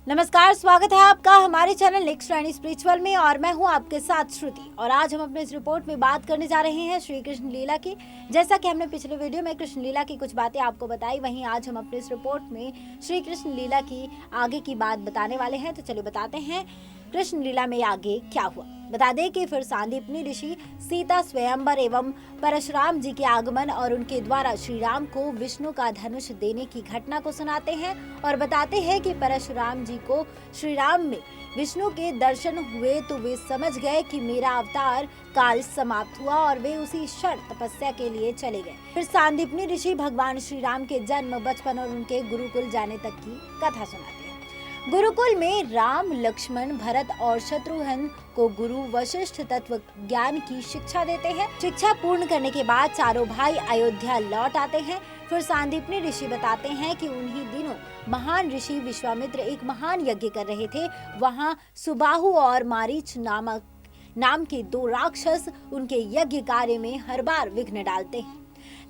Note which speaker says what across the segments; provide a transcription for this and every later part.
Speaker 1: नमस्कार, स्वागत है आपका हमारे चैनल नेक्स्ट रानी स्पिरिचुअल में और मैं हूं आपके साथ श्रुति। और आज हम अपने इस रिपोर्ट में बात करने जा रहे हैं श्री कृष्ण लीला की। जैसा कि हमने पिछले वीडियो में कृष्ण लीला की कुछ बातें आपको बताई, वहीं आज हम अपने इस रिपोर्ट में श्री कृष्ण लीला की आगे की बात बताने वाले हैं। तो चलिए बताते हैं कृष्ण लीला में आगे क्या हुआ। बता दें कि फिर सांदीपनी ऋषि सीता स्वयंवर एवं परशुराम जी के आगमन और उनके द्वारा श्री राम को विष्णु का धनुष देने की घटना को सुनाते हैं और बताते हैं कि परशुराम जी को श्री राम में विष्णु के दर्शन हुए तो वे समझ गए कि मेरा अवतार काल समाप्त हुआ और वे उसी क्षण तपस्या के लिए चले गए। फिर सांदीपनी ऋषि भगवान श्री राम के जन्म, बचपन और उनके गुरुकुल जाने तक की कथा सुनाते हैं। गुरुकुल में राम, लक्ष्मण, भरत और शत्रुघ्न को गुरु वशिष्ठ तत्व ज्ञान की शिक्षा देते हैं। शिक्षा पूर्ण करने के बाद चारों भाई अयोध्या लौट आते हैं। फिर सांदीपनी ऋषि बताते हैं कि उन्हीं दिनों महान ऋषि विश्वामित्र एक महान यज्ञ कर रहे थे। वहां सुबाहु और मारीच नाम के दो राक्षस उनके यज्ञ कार्य में हर बार विघ्न डालते हैं।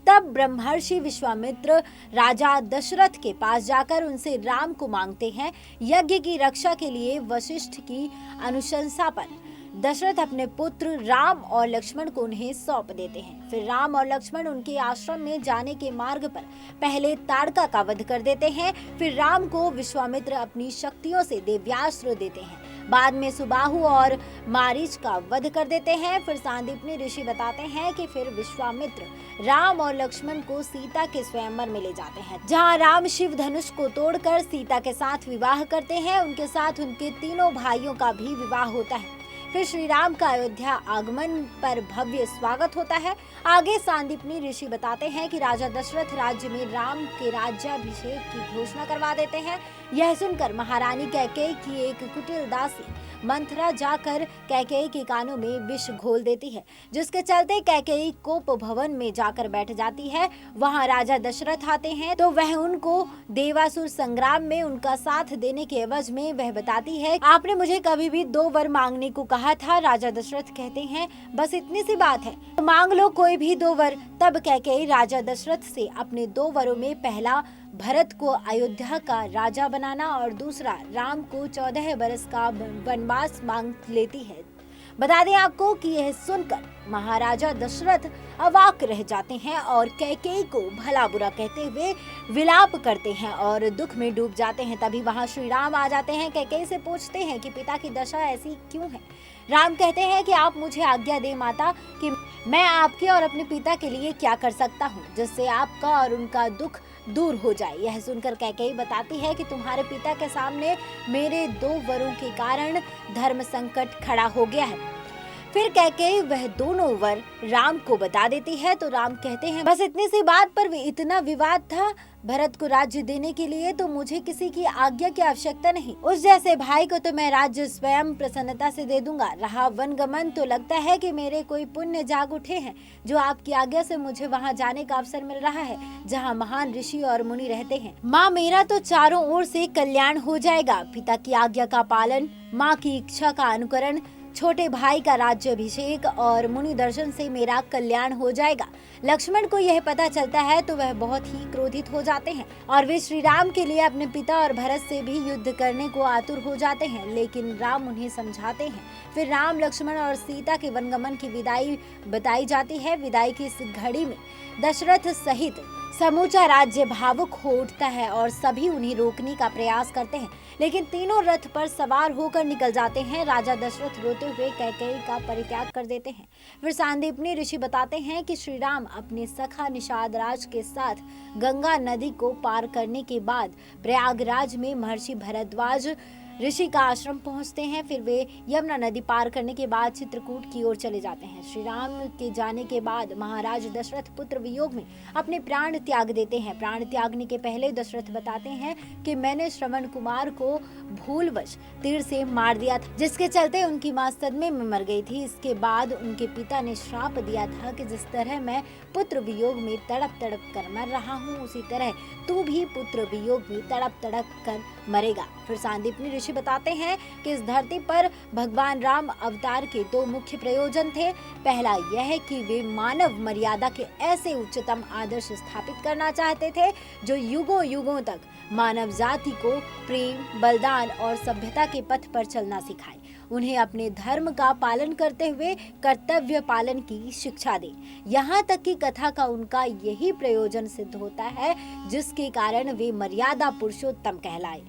Speaker 1: तब ब्रह्मर्षि विश्वामित्र राजा दशरथ के पास जाकर उनसे राम को मांगते हैं। यज्ञ की रक्षा के लिए वशिष्ठ की अनुशंसा पर दशरथ अपने पुत्र राम और लक्ष्मण को उन्हें सौंप देते हैं। फिर राम और लक्ष्मण उनके आश्रम में जाने के मार्ग पर पहले ताड़का का वध कर देते हैं। फिर राम को विश्वामित्र अपनी शक्तियों से दिव्यास्त्र देते हैं। बाद में सुबाहु और मारीच का वध कर देते हैं। फिर सांदीपनी ऋषि बताते हैं कि फिर विश्वामित्र राम और लक्ष्मण को सीता के स्वयंवर में ले जाते हैं, जहां राम शिव धनुष को तोड़कर सीता के साथ विवाह करते हैं। उनके साथ उनके तीनों भाइयों का भी विवाह होता है। फिर श्री राम का अयोध्या आगमन पर भव्य स्वागत होता है। आगे सांदीपनी ऋषि बताते हैं कि राजा दशरथ राज्य में राम के राज्याभिषेक की घोषणा करवा देते हैं। यह सुनकर महारानी कैकेयी की एक कुटिल दासी मंथरा जाकर कैकेयी के कानों में विष घोल देती है, जिसके चलते कैकेयी कोप भवन में जाकर बैठ जाती है। वहां राजा दशरथ आते हैं तो वह उनको देवासुर संग्राम में उनका साथ देने के एवज में वह बताती है, आपने मुझे कभी भी 2 वर मांगने को कहा था। राजा दशरथ कहते हैं, बस इतनी सी बात है तो मांग लो कोई भी 2 वर। तब कैकेयी राजा दशरथ से अपने 2 वरों में पहला भरत को अयोध्या का राजा बनाना और दूसरा राम को 14 बरस का वनवास मांग लेती है। बता दें आपको कि यह सुनकर महाराजा दशरथ अवाक रह जाते हैं और कैकेयी को भला बुरा कहते हुए विलाप करते हैं और दुख में डूब जाते हैं। तभी वहां श्री राम आ जाते हैं। कैकेयी से पूछते हैं कि पिता की दशा ऐसी क्यों है। राम कहते हैं कि आप मुझे आज्ञा दे माता कि मैं आपके और अपने पिता के लिए क्या कर सकता हूँ जिससे आपका और उनका दुख दूर हो जाए। यह सुनकर कैकेयी बताती है कि तुम्हारे पिता के सामने मेरे 2 वरों के कारण धर्म संकट खड़ा हो गया है। फिर कैकेयी वह दोनों वर राम को बता देती है तो राम कहते हैं, बस इतनी सी बात पर इतना विवाद था। भरत को राज्य देने के लिए तो मुझे किसी की आज्ञा की आवश्यकता नहीं। उस जैसे भाई को तो मैं राज्य स्वयं प्रसन्नता से दे दूंगा। रहा वनगमन, तो लगता है कि मेरे कोई पुण्य जाग उठे हैं जो आपकी आज्ञा से मुझे वहां जाने का अवसर मिल रहा है, जहां महान ऋषि और मुनि रहते हैं। माँ, मेरा तो चारों ओर से कल्याण हो जाएगा। पिता की आज्ञा का पालन, माँ की इच्छा का अनुकरण, छोटे भाई का राज्याभिषेक और मुनि दर्शन से मेरा कल्याण हो जाएगा। लक्ष्मण को यह पता चलता है तो वह बहुत ही क्रोधित हो जाते हैं और वे श्री राम के लिए अपने पिता और भरत से भी युद्ध करने को आतुर हो जाते हैं, लेकिन राम उन्हें समझाते हैं। फिर राम, लक्ष्मण और सीता के वनगमन की विदाई बताई जाती है। विदाई की इस घड़ी में दशरथ सहित समूचा राज्य भावुक हो उठता है और सभी उन्हें रोकने का प्रयास करते हैं, लेकिन तीनों रथ पर सवार होकर निकल जाते हैं। राजा दशरथ रोते हुए कैकेयी का परित्याग कर देते हैं। फिर सांदीपनी ऋषि बताते हैं कि श्री राम अपने सखा निषाद राज के साथ गंगा नदी को पार करने के बाद प्रयागराज में महर्षि भरद्वाज ऋषि का आश्रम पहुंचते हैं। फिर वे यमुना नदी पार करने के बाद चित्रकूट की ओर चले जाते हैं। श्री राम के जाने के बाद महाराज दशरथ पुत्र वियोग में अपने प्राण त्याग देते हैं। प्राण त्यागने के पहले दशरथ बताते हैं कि मैंने श्रवण कुमार को भूलवश तीर से मार दिया था, जिसके चलते उनकी मां सदमे में मर गई थी। इसके बाद उनके पिता ने श्राप दिया था कि जिस तरह मैं पुत्र वियोग में तड़प तड़प कर मर रहा हूँ, उसी तरह तू भी पुत्र वियोग में तड़प तड़प कर मरेगा। फिर सांदीपनी ऋषि बताते हैं कि इस धरती पर भगवान राम अवतार के 2 मुख्य प्रयोजन थे। पहला यह कि वे मानव मर्यादा के ऐसे उच्चतम आदर्श स्थापित करना चाहते थे जो युगों युगों तक मानव जाति को प्रेम, बलिदान और सभ्यता के पथ पर चलना सिखाए। उन्हें अपने धर्म का पालन करते हुए कर्तव्य पालन की शिक्षा दे। यहाँ तक कि कथा का उनका यही प्रयोजन सिद्ध होता है, जिसके कारण वे मर्यादा पुरुषोत्तम कहलाए।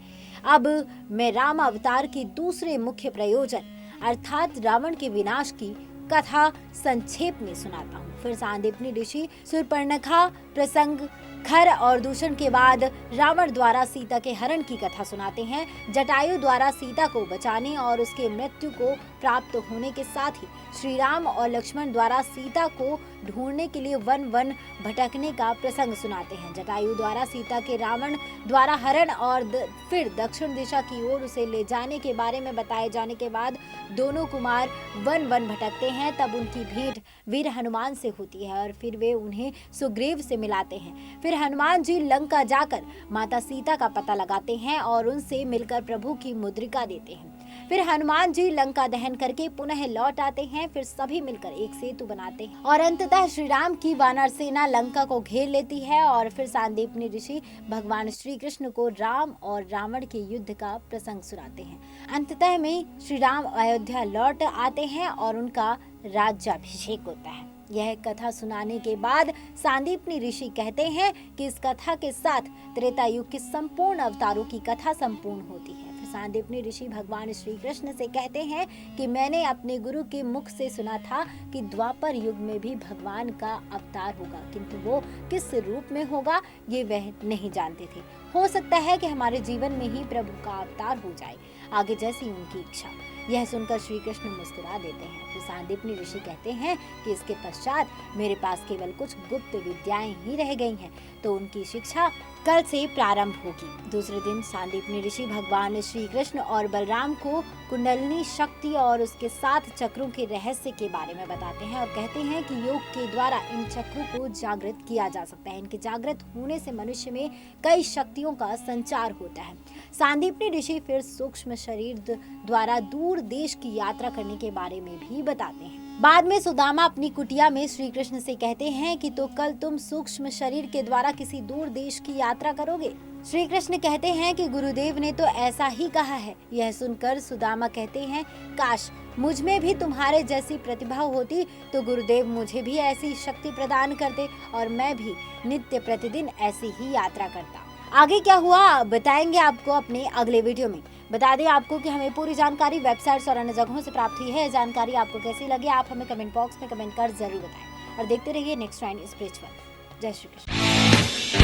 Speaker 1: अब मैं राम अवतार के दूसरे मुख्य प्रयोजन अर्थात रावण के विनाश की कथा संक्षेप में सुनाता हूँ। फिर सांदीपनी ऋषि शूर्पणखा प्रसंग, खर और दूषण के बाद रावण द्वारा सीता के हरण की कथा सुनाते हैं। जटायु द्वारा सीता को बचाने और उसके मृत्यु को प्राप्त होने के साथ ही श्री राम और लक्ष्मण द्वारा सीता को ढूंढने के लिए वन वन भटकने का प्रसंग सुनाते हैं। जटायु द्वारा सीता के रावण द्वारा हरण और फिर दक्षिण दिशा की ओर उसे ले जाने के बारे में बताए जाने के बाद दोनों कुमार वन वन भटकते हैं। तब उनकी भेंट वीर हनुमान से होती है और फिर वे उन्हें सुग्रीव से मिलाते हैं। फिर हनुमान जी लंका जाकर माता सीता का पता लगाते हैं और उनसे मिलकर प्रभु की मुद्रिका देते हैं। फिर हनुमान जी लंका दहन करके पुनः लौट आते हैं। फिर सभी मिलकर एक सेतु बनाते हैं और अंततः श्री राम की वानर सेना लंका को घेर लेती है। और फिर सांदीपनी ऋषि भगवान श्री कृष्ण को राम और रावण के युद्ध का प्रसंग सुनाते हैं। अंततः में श्री राम अयोध्या लौट आते हैं और उनका राज्याभिषेक होता है। यह कथा सुनाने के बाद सांदीपनी ऋषि कहते हैं कि इस कथा के साथ त्रेता युग के संपूर्ण अवतारों की कथा संपूर्ण होती है। फिर सांदीपनी ऋषि भगवान श्री कृष्ण से कहते हैं कि मैंने अपने गुरु के मुख से सुना था कि द्वापर युग में भी भगवान का अवतार होगा, किंतु वो किस रूप में होगा ये वह नहीं जानते थे। हो सकता है कि हमारे जीवन में ही प्रभु का अवतार हो जाए, आगे जैसी उनकी इच्छा। यह सुनकर श्री कृष्ण मुस्कुरा देते हैं। फिर सांदीपनी ऋषि कहते हैं कि इसके पश्चात मेरे पास केवल कुछ गुप्त विद्याएं ही रह गई हैं, तो उनकी शिक्षा कल से प्रारंभ होगी। दूसरे दिन सांदीपनी ऋषि भगवान श्री कृष्ण और बलराम को कुंडलिनी शक्ति और उसके 7 चक्रों के रहस्य के बारे में बताते हैं और कहते हैं कि योग के द्वारा इन चक्रों को जागृत किया जा सकता है। इनके जागृत होने से मनुष्य में कई शक्तियों का संचार होता है। सांदीपनी ऋषि फिर सूक्ष्म शरीर द्वारा दूर देश की यात्रा करने के बारे में भी बताते हैं। बाद में सुदामा अपनी कुटिया में श्री कृष्ण से कहते हैं कि तो कल तुम सूक्ष्म शरीर के द्वारा किसी दूर देश की यात्रा करोगे। श्री कृष्ण कहते हैं कि गुरुदेव ने तो ऐसा ही कहा है। यह सुनकर सुदामा कहते हैं, काश मुझ में भी तुम्हारे जैसी प्रतिभा होती तो गुरुदेव मुझे भी ऐसी शक्ति प्रदान करते और मैं भी नित्य प्रतिदिन ऐसी ही यात्रा करता। आगे क्या हुआ बताएंगे आपको अपने अगले वीडियो में। बता दें आपको कि हमें पूरी जानकारी वेबसाइट्स और अन्य जगहों से प्राप्त हुई है। जानकारी आपको कैसी लगी आप हमें कमेंट बॉक्स में कमेंट कर जरूर बताएं और देखते रहिए नेक्स्ट टाइम स्पिरिचुअल। जय श्री कृष्ण।